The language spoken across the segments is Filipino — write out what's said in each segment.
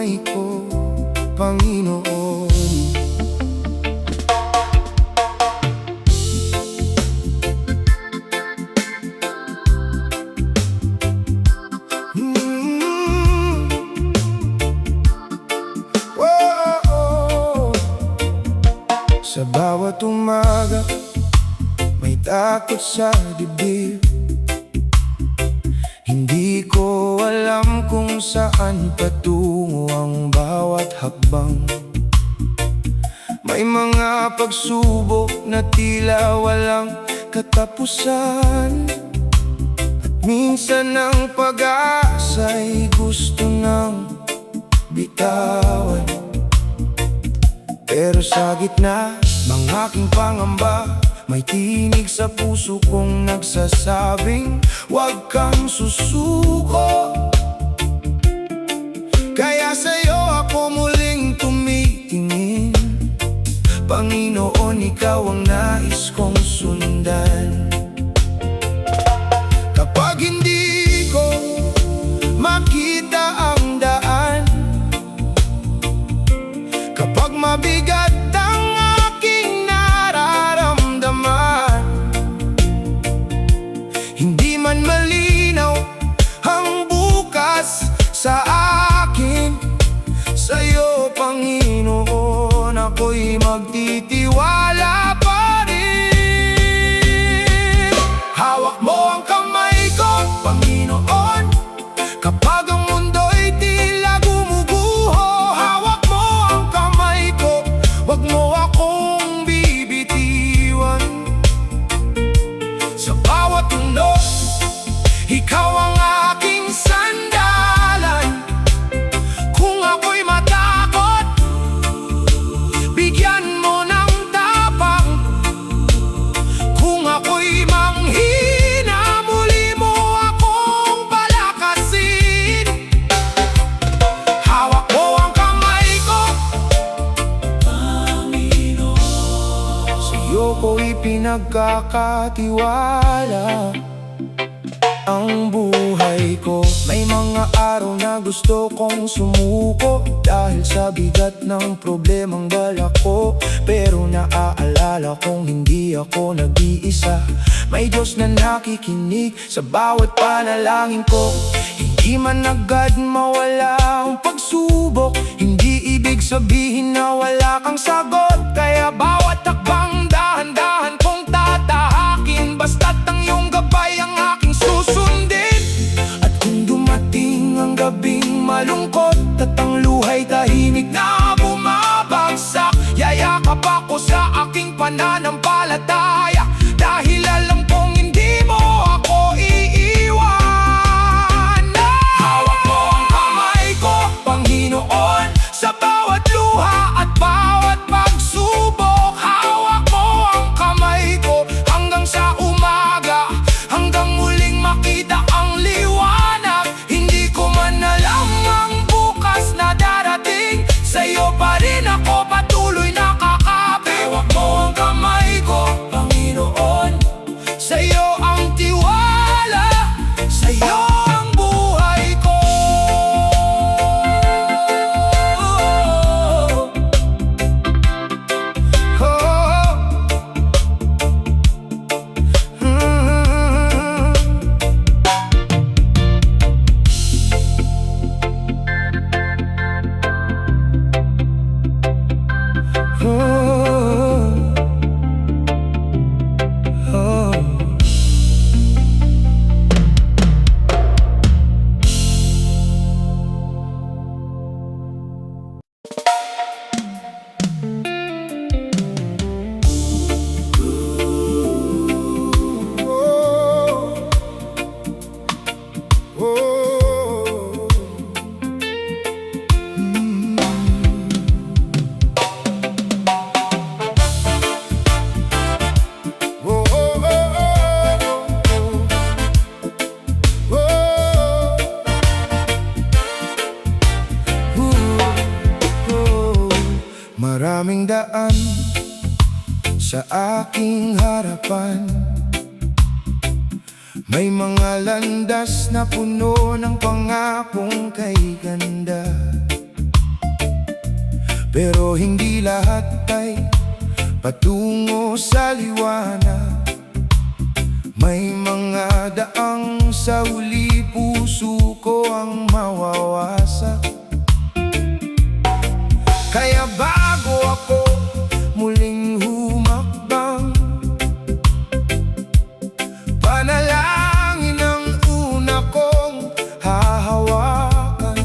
kamay ko, Panginoon. Sa bawat umaga, may takot sa dibdib. Hindi ko alam kung saan patungo ang bawat hakbang. May mga pagsubok na tila walang katapusan. At minsan ang pag-asa'y gusto nang bitawan. Pero sa gitna ng aking pangamba, may tinig sa puso kong nagsasabing, huwag kang susuko. Kaya sa'yo ako muling tumitingin, Panginoon, ikaw ang nais kong sundan. Kapag hindi ko makita ang daan, kapag mabigat ang aking nararamdaman, hindi man malinaw ang bukas sa akin, sa'yo, Panginoon, ako'y magtitiwala pa rin. Hawak mo ang kamay ko, Panginoon, kapag ang mundo'y tila gumuguho. Hawak mo ang kamay ko, wag mo akong bibitiwan. Sa bawat mundo, ikaw ang aking sandalan. Kung ako'y matakot, bigyan mo ng tapang. Kung ako'y manghina, muli mo akong palakasin. Hawak mo ang kamay ko, Panginoon, sa'yo ko'y pinagkakatiwala ang buhay ko. May mga araw na gusto kong sumuko dahil sa bigat ng problemang dala ko. Pero naaalala kong hindi ako nag-iisa. May Diyos na nakikinig sa bawat panalangin ko. Hindi man agad mawala ang pagsubok, hindi ibig sabihin na wala kang sagot. Kaya bawat takbang dahan-dahan kong tatahakin, basta't ang iyong gabay ang aking susundin. At kung dumating ang gabing malungkot at ang luhay tahimik na bumabagsak, yayakap ako sa aking pananampalataya, dahil alam kong hindi mo ako iiwan. Hawak mo ang kamay ko, Panginoon, sa bawat luha at bawat pagsubok. Hawak mo ang kamay ko hanggang sa umaga, hanggang muling makita ang liwanag. Hindi ko man alam ang bukas na darating, sa'yo pa rin ako patuloy nakakapit. Hawak mo ang kamay ko, Panginoon, sa'yo ang tiwala, sa'yo ang buhay ko. Maraming daan sa aking harapan, may mga landas na puno ng pangakong kay ganda. pero hindi lahat ay patungo sa liwanag. May mga daang sa huli puso ko ang mawawasak. Kaya bago ako muling humakbang, panalangin ang una kong hahawakan.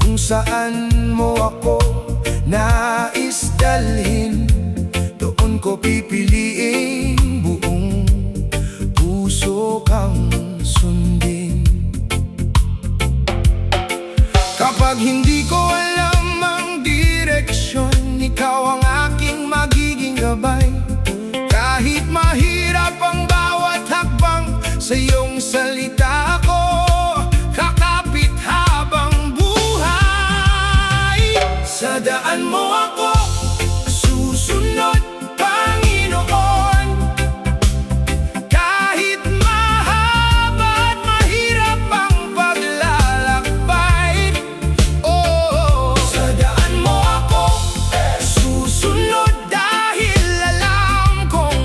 Kung saan mo ako nais dalhin, doon ko pipiliin buong puso kang sundin. Kapag hindi ko alam ang direksyon, ikaw ang aking magiging gabay. Kahit mahirap ang bawat hakbang, sa iyong salita ako kakapit habang buhay. Sa daan mo ako susunod, Panginoon. Kahit mahaba at mahirap ang paglalakbay, oh, sa daan mo ako susunod, dahil alam kong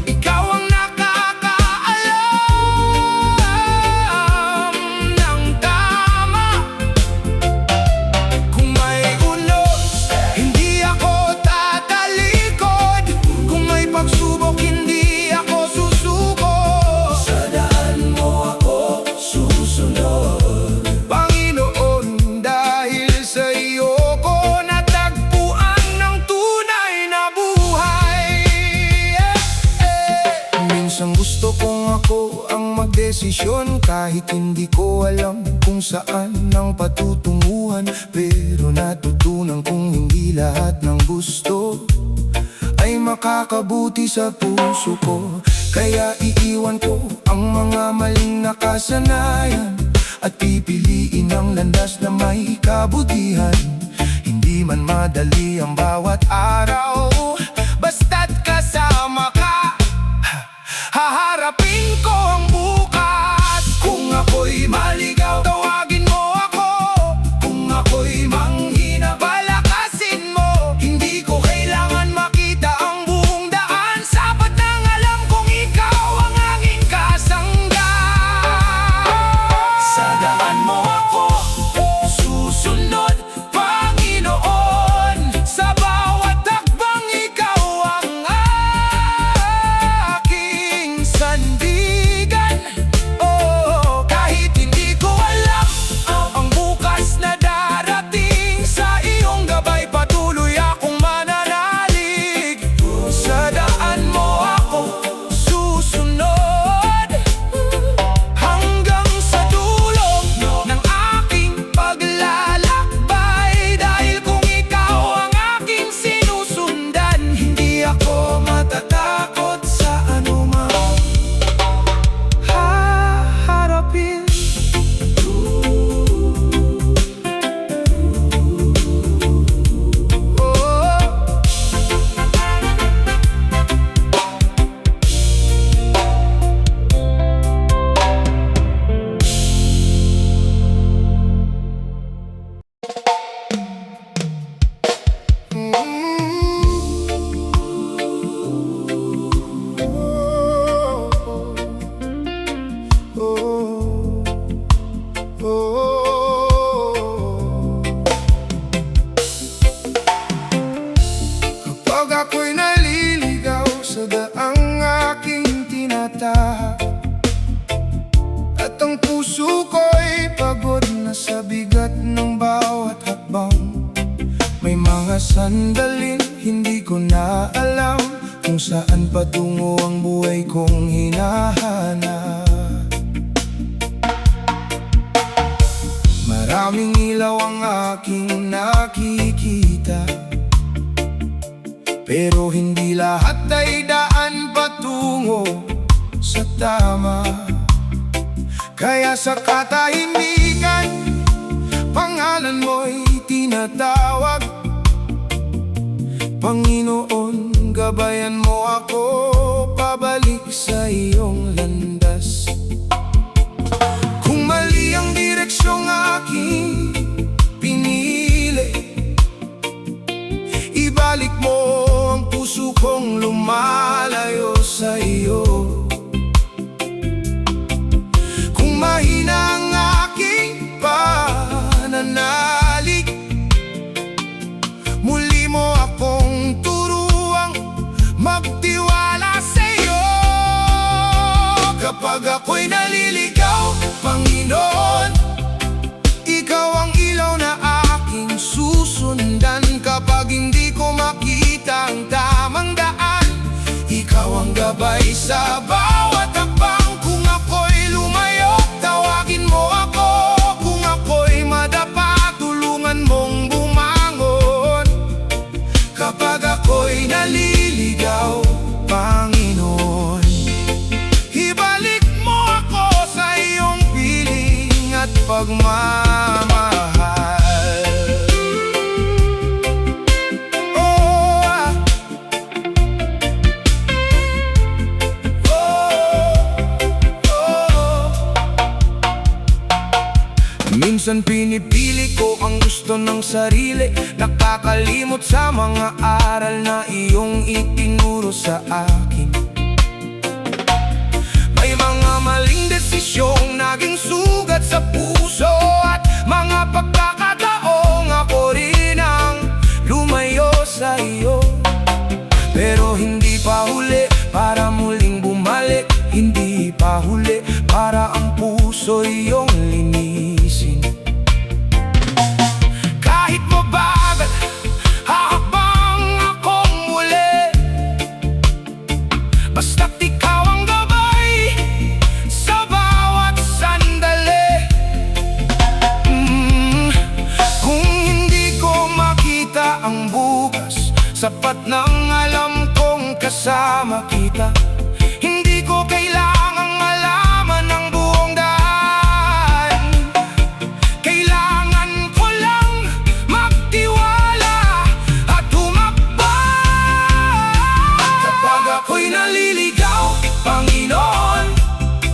ikaw ang nakakaalam ng tama. Kung may unos, hindi ako tatalikod. Kung may pagsubok, hindi ako susuko. Sa daan mo ako susunod, Panginoon, dahil sa iyo ko natagpuan ng tunay na buhay. Minsan gusto kong ako ang magdesisyon, kahit hindi ko alam kung saan ang patutunguhan. Pero natutunan kong hindi lahat ng gusto ay makakabuti sa puso ko. Kaya iiwan ko ang mga maling nakasanayan at pipiliin ang landas na may kabutihan. Hindi man madali ang bawat araw, basta't kasama ka, haharapin ko ang bukas. Kung ako'y maligaw, tawagin mo ako. Kung ako'y manghina, palakasin mo. Hindi ko kailangan makita ang buong daan, sapat nang alam kong ikaw ang aking kasangga. Sa daan mo ako susunod, Panginoon. Sa bawat hakbang, ikaw ang aking sandigan. Oh, kahit hindi ko alam ang bukas na darating, sa iyong gabay patuloy akong mananalig. Sa daan mo ako susunod, hanggang sa dulo ng aking paglalakbay. Dahil kung ikaw ang aking sinusundan, hindi ako matatakot sa anumang haharapin. Kapag ako'y naliligaw sa daang aking tinatahak, at ang puso ko'y pagod na sa bigat ng bawat hakbang, may mga sandaling hindi ko na alam kung saan patungo ang buhay kong hinahanap. Maraming ilaw ang aking nakikita, pero hindi lahat ay daan patungo sa tama. Kaya sa katahimikan, pangalan mo'y tinatawag. Panginoon, gabayan mo ako pabalik sa iyong landas. Kung mali ang direksyong aking pinili, Kapag ako'y naliligaw, Panginoon, Ikaw ang ilaw na aking susundan. Kapag hindi ko makita ang tamang daan, Ikaw ang gabay sa bawat hakbang. Kung ako'y lumayo, tawagin mo ako. Kung ako'y madapa, tulungan mong bumangon. Kapag ako'y naliligaw, Panginoon, ibalik mo ako sa iyong piling at pagmamahal. Minsan pinipili ko ang gusto ng sarili, nakakalimot sa mga aral na iyong itinuro sa akin. May mga maling desisyong naging sugat sa puso, at mga pagkakataong ako rin ang lumayo sa iyo. Pero hindi pa huli para muling bumalik, hindi pa huli para ang puso iyong linisin. Kahit mabagal, hahakbang akong muli, basta't ikaw ang gabay sa bawat sandali. Kung hindi ko makita ang bukas, sapat nang alam kong kasama kita. Hindi ko kailangang malaman ang buong daan, kailangan ko lang magtiwala at humakbang. Kapag ako'y naliligaw, Panginoon,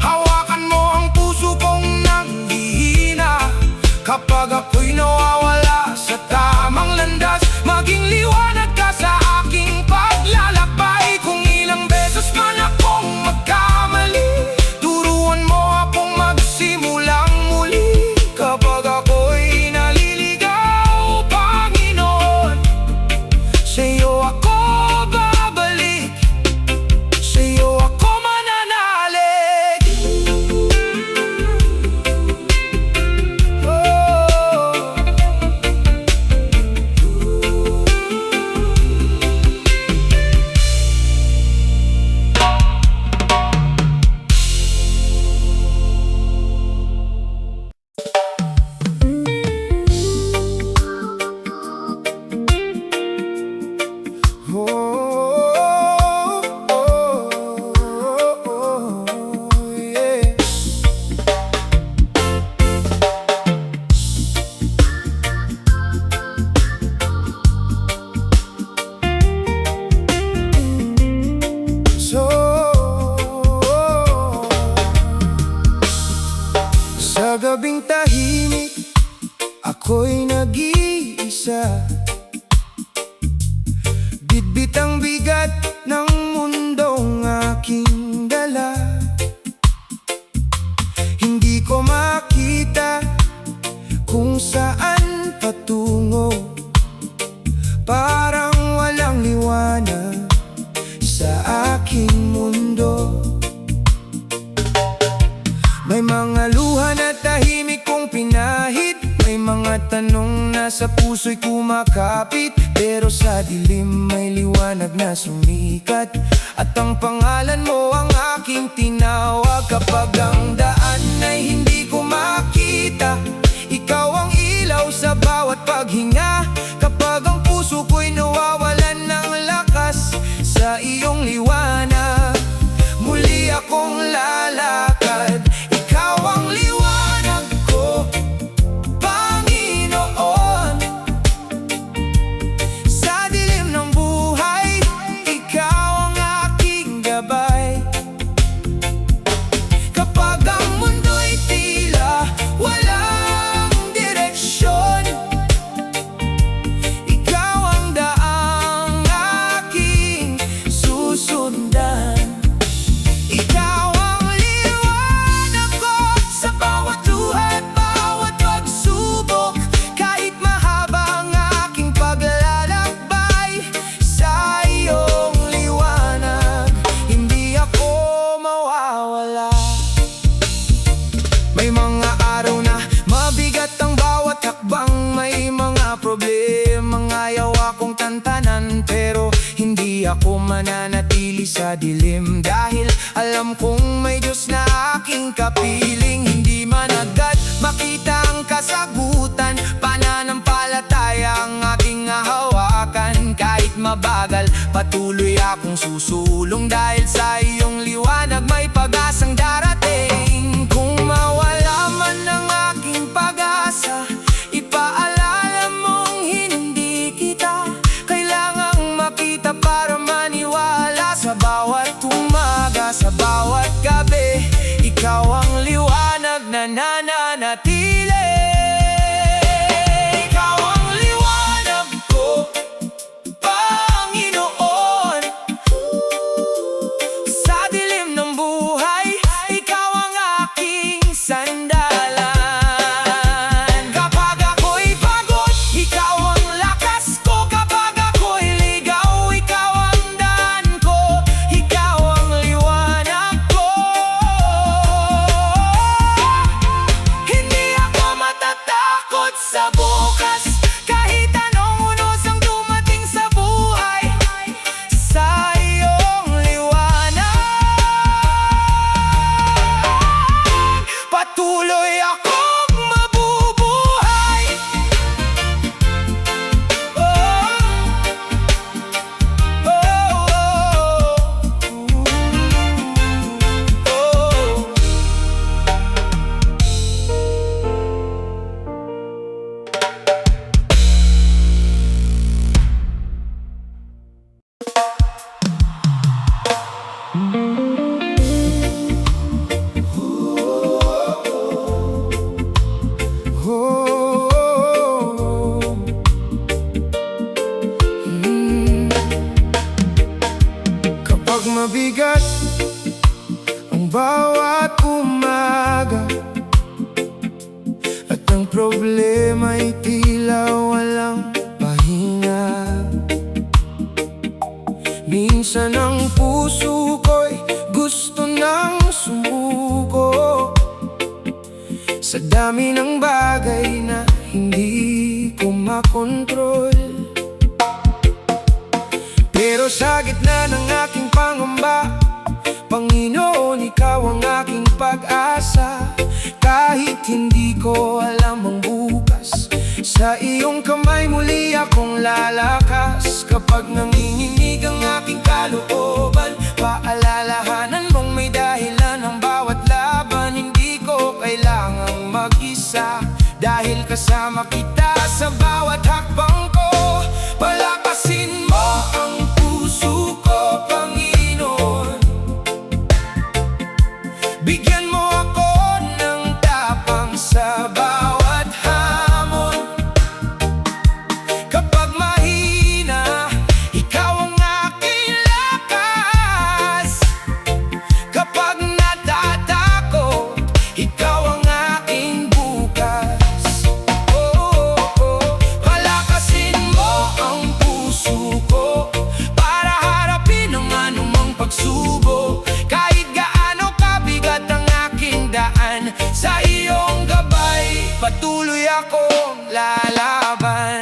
hawakan mo ang puso kong nanghihina. Kapag ako'y nawawala sa tamang landas, maging liwanag ka sa aking paglalakbay. Kung ilang beses man akong magkamali, turuan mo akong magsimulang muli. Kapag ako'y naliligaw, Panginoon, sa'yo ako babalik, sa'yo ako mananalig. Yeah. So, sa gabing tahimik, ako'y nag-iisa, bitbit ang bigat ng mundong aking dala. Hindi ko makita kung saan patungo, parang walang liwanag sa aking mundo. May mga luha na tahimik kong pinahid, may mga tanong na sa puso'y kumakapit. Pero sa dilim may liwanag na sumikat, at ang pangalan mo ang aking tinawag. Kapag ang daan ay hindi ko makita, ikaw ang ilaw sa bawat paghinga. Kapag ang puso ko'y nawawalan ng lakas, sa iyong liwanag muli akong lalakad. Ikaw ang liwanag ko, Panginoon. Sa dilim ng buhay, ikaw ang aking gabay. Kapag ang mundo'y tila walang direksyon, ikaw ang daang aking susundan. ako mananatili sa dilim, dahil alam kong may Diyos na aking kapiling. Hindi man agad makita ang kasagutan, pananampalataya ang aking hawakan. Kahit mabagal, patuloy akong susulong, dahil sa iyong liwanag may pag-asang darating. Kung mawala man ang aking pag-asa, ipaalala mong hindi kita kailangang makita para maniwala. Sa bawat umaga, sa bawat gabi, ikaw ang liwanag na nananatili. Ikaw ang liwanag ko, Panginoon. Sa dilim ng buhay, ikaw ang aking sandalan. Kapag ako'y pagod, ikaw ang lakas ko. Kapag ako'y ligaw, ikaw ang daan ko. Ikaw ang liwanag ko. Hindi ako matatakot sa bukas, kahit anong unos ang dumating sa buhay. Sa iyong liwanag, patuloy akong mabubuhay. Oh, oh, oh, oh. Kapag mabigat ang bawat umaga, at ang problema'y tila walang pahinga, minsan ang puso ko'y gusto nang sumuko sa dami ng bagay na hindi ko makontrol. Pero sa gitna ng aking pangamba, Panginoon, ikaw ang aking pag-asa. Kahit hindi ko alam ang bukas, sa iyong kamay muli akong lalakas. Kapag nanginginig ang aking kalooban, paalalahanan mong may dahilan ang bawat laban. Hindi ko kailangang mag-isa, dahil kasama kita sa bawat hakbang ko. Palakasin mo ang puso ko, Panginoon. Bigyan mo ako ng tapang sa bawat hamon. Kapag mahina, ikaw ang aking lakas. Kapag natatakot, ikaw ang aking bukas. Oh, oh, oh. Palakasin mo ang puso ko para harapin ang anumang pagsubok. Kahit gaano kabigat ang aking daan, sa iyong gabay patuloy akong lalaban.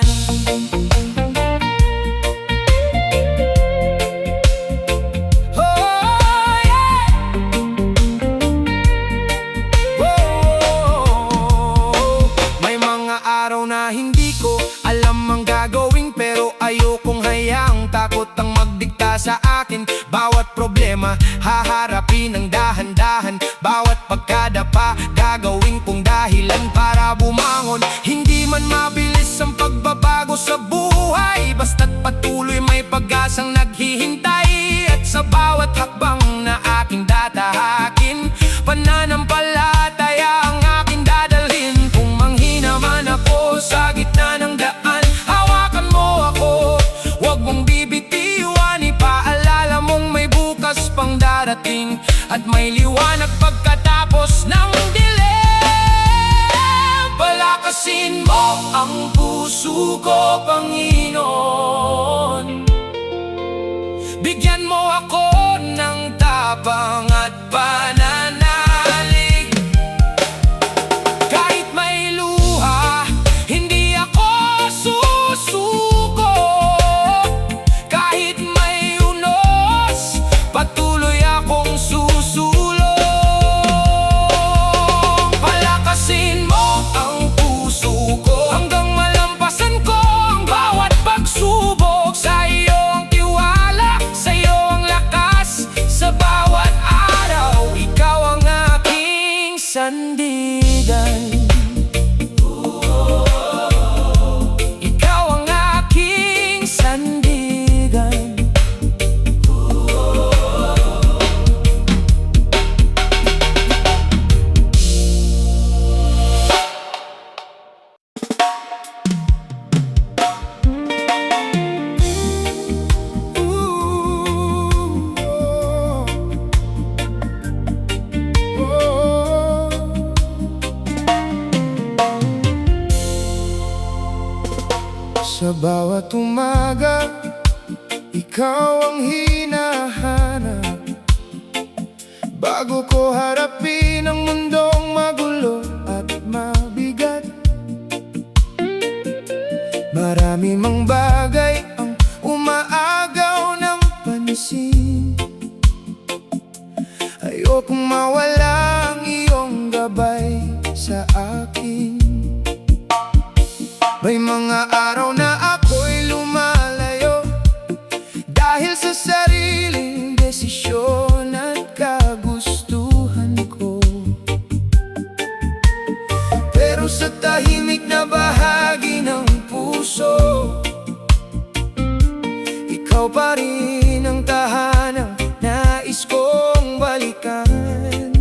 Oh, yeah. Oh, may mga araw na hindi ko alam ang gagawin, pero ayokong hayaang takot ang magdikta sa akin. Bawat problema haharapin ng dahan-dahan, bawat pagkadapa gagawin kong dahilan para bumangon. Hindi man mabilis ang pagbabago sa buhay, basta't patuloy may pag-asang naghihintay. At sa bawat hakbang na aking datahakin, pananampalataya ang aking dadalhin. Kung manghina man ako sa gitna ng daan, hawakan mo ako, huwag mong bibitiwan. Ipaalala mong may bukas pang darating, at may liwanag pagkatapos ng dilim. Palakasin mo ang puso ko, Panginoon. Bigyan mo ako ng tapang at pananalig. Kahit may luha, hindi ako susuko. Kahit may bawat umaga, ikaw ang hinahanap. Bago ko harapin ang mundong magulo at mabigat, marami mang bagay ang umaagaw ng pansin. Ayokong mawala ang iyong gabay sa akin. May mga araw na ako'y lumalayo dahil sa sariling desisyon at kagustuhan ko. Pero sa tahimik na bahagi ng puso, ikaw pa rin ang tahanang nais kong balikan.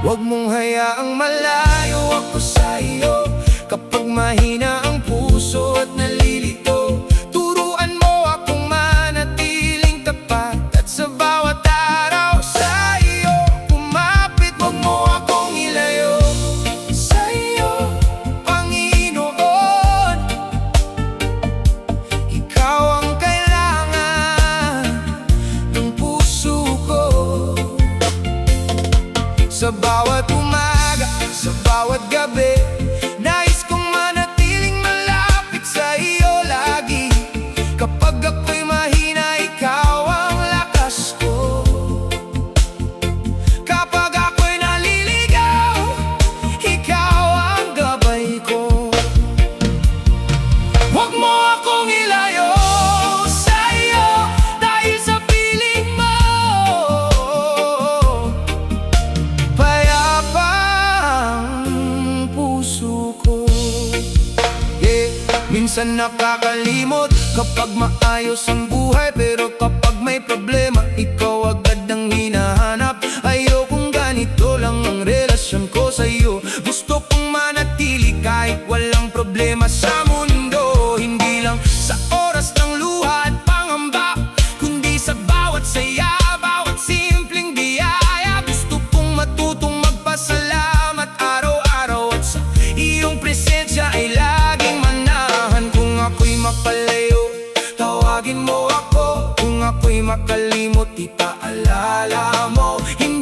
Huwag mong hayaang malayo ako sa iyo kapag mahina ang puso at nalilito. Turuan mo akong manatiling tapat at sa bawat araw sa iyo kumapit. Huwag mo akong ilayo sa iyo, Panginoon. Ikaw ang kailangan ng puso ko. Sa bawat umaga, sa bawat gabi, nais kong manatiling malapit sa iyo lagi. Kapag ako'y mahina, ikaw ang lakas ko. Kapag ako'y naliligaw, ikaw ang gabay ko. Huwag mo akong ilayo sa iyo dahil sa piling mo. Payapa ang puso ko. Minsan nakakalimot kapag maayos ang buhay, pero kapag may problema, ikaw agad ang hinahanap. Ayokong ganito lang ang relasyon ko sa iyo. Gusto kong manatili kahit walang problema sa mundo. Hindi lang sa oras ng luha at pangamba, kundi sa bawat saya, bawat simpleng biyaya. Gusto kong matutong magpasalamat araw-araw at sa iyong presensya ay laging manahan. Kung ako'y mapalayo, tawagin mo ako. Kung ako'y makalimot, ipaalala mo. Hindi